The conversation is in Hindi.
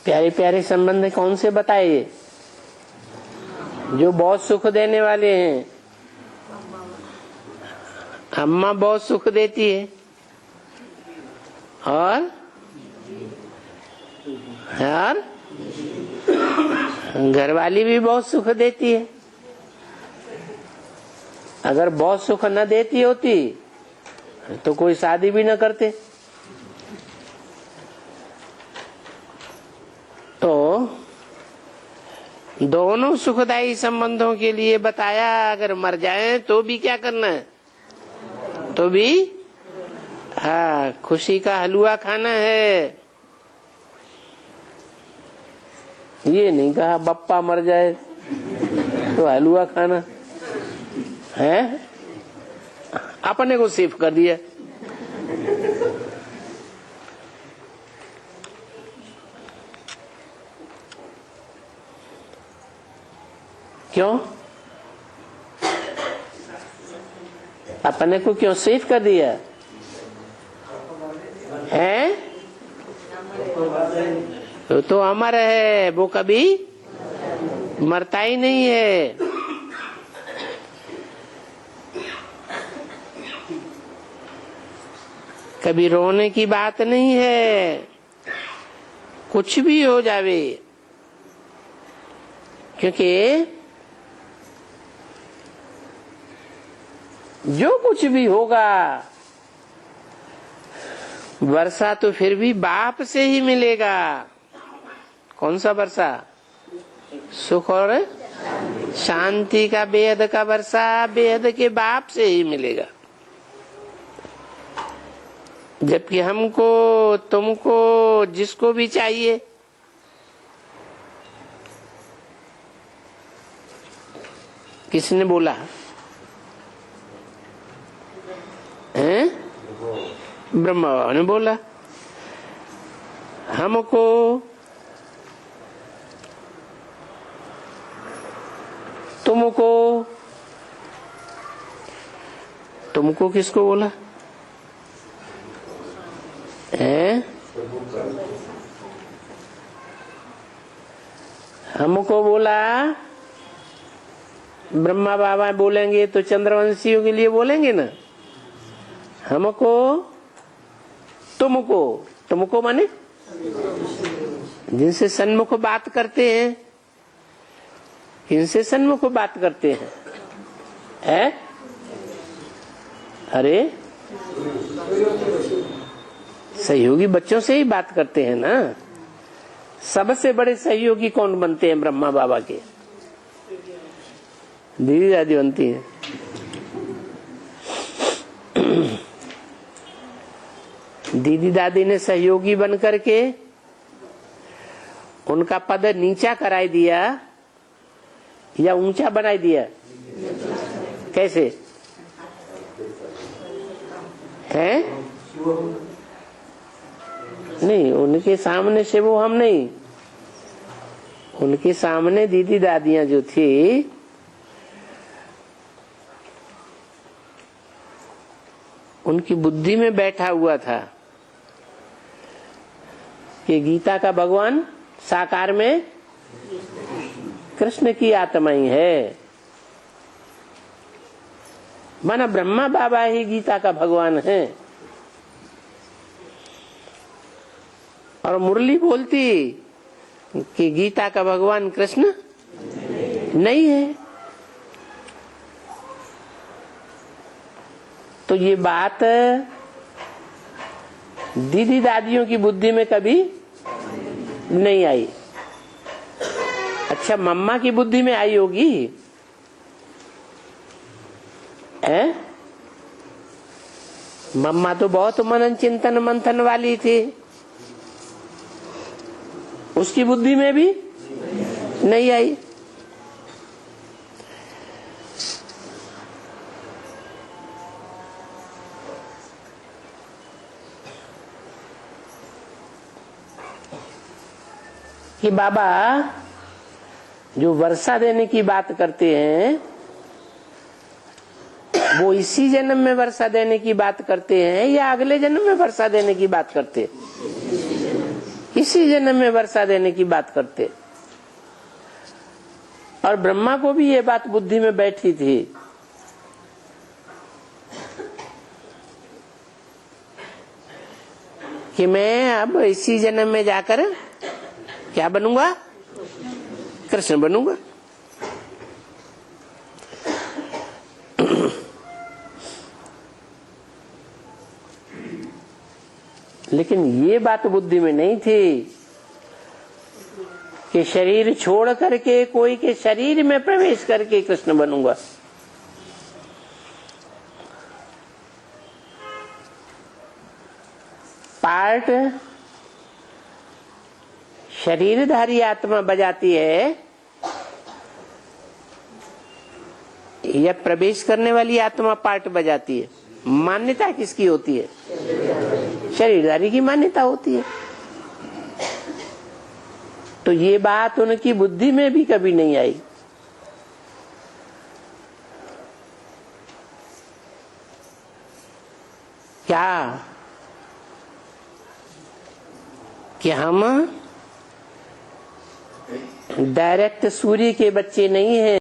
प्यारे प्यारे संबंध कौन से बताए जो बहुत सुख देने वाले हैं? अम्मा बहुत सुख देती है और घरवाली भी बहुत सुख देती है। अगर बहुत सुख न देती होती तो कोई शादी भी न करते। तो दोनों सुखदायी संबंधों के लिए बताया, अगर मर जाएं तो भी क्या करना है, तो भी खुशी का हलवा खाना है। ये नहीं कहा बप्पा मर जाए तो हलवा खाना है, अपने को सेफ कर दिया। क्यों? अपने को क्यों सेफ कर दिया है? तो अमर है, वो कभी मरता ही नहीं है। कभी रोने की बात नहीं है, कुछ भी हो जावे, क्योंकि जो कुछ भी होगा वर्षा तो फिर भी बाप से ही मिलेगा। कौन सा वर्षा? सुख और शांति का, बेहद का वर्षा बेहद के बाप से ही मिलेगा। जबकि हमको, तुमको, जिसको भी चाहिए किसने बोला है? ब्रह्मा बाबा ने बोला। हमको तुमको, तुमको किसको बोला है? हमको बोला। ब्रह्मा बाबा बोलेंगे तो चंद्रवंशियों के लिए बोलेंगे ना। हमको तुमको, तुमको माने जिनसे सन्मुख बात करते हैं। किनसे सन्मुख बात करते हैं? अरे सहयोगी बच्चों से ही बात करते हैं ना। सबसे बड़े सहयोगी कौन बनते हैं? ब्रह्मा बाबा के दीदी दादी बनती है। दीदी दादी ने सहयोगी बन करके उनका पद नीचा कराई दिया या ऊंचा बनाई दिया? कैसे है? नहीं, उनके सामने से वो हम नहीं। उनके सामने दीदी दादियां जो थी उनकी बुद्धि में बैठा हुआ था कि गीता का भगवान साकार में कृष्ण की आत्मा ही है। माना ब्रह्मा बाबा ही गीता का भगवान है। और मुरली बोलती कि गीता का भगवान कृष्ण नहीं है। तो ये बात दीदी दादियों की बुद्धि में कभी नहीं आई। अच्छा, मम्मा की बुद्धि में आई होगी मम्मा तो बहुत मनन चिंतन मंथन वाली थी, उसकी बुद्धि में भी नहीं आई। कि बाबा जो वर्षा देने की बात करते हैं वो इसी जन्म में वर्षा देने की बात करते हैं या अगले जन्म में वर्षा देने की बात करते हैं? इसी जन्म में वर्षा देने की बात करते। और ब्रह्मा को भी ये बात बुद्धि में बैठी थी कि मैं अब इसी जन्म में जाकर क्या बनूंगा, कृष्ण बनूंगा। लेकिन ये बात बुद्धि में नहीं थी कि शरीर छोड़ करके कोई के शरीर में प्रवेश करके कृष्ण बनूंगा। पार्ट शरीरधारी आत्मा बजाती है या प्रवेश करने वाली आत्मा पार्ट बजाती है? मान्यता किसकी होती है? शरीरधारी की मान्यता होती है। तो ये बात उनकी बुद्धि में भी कभी नहीं आई। क्या कि हम डायरेक्ट सूर्य के बच्चे नहीं हैं।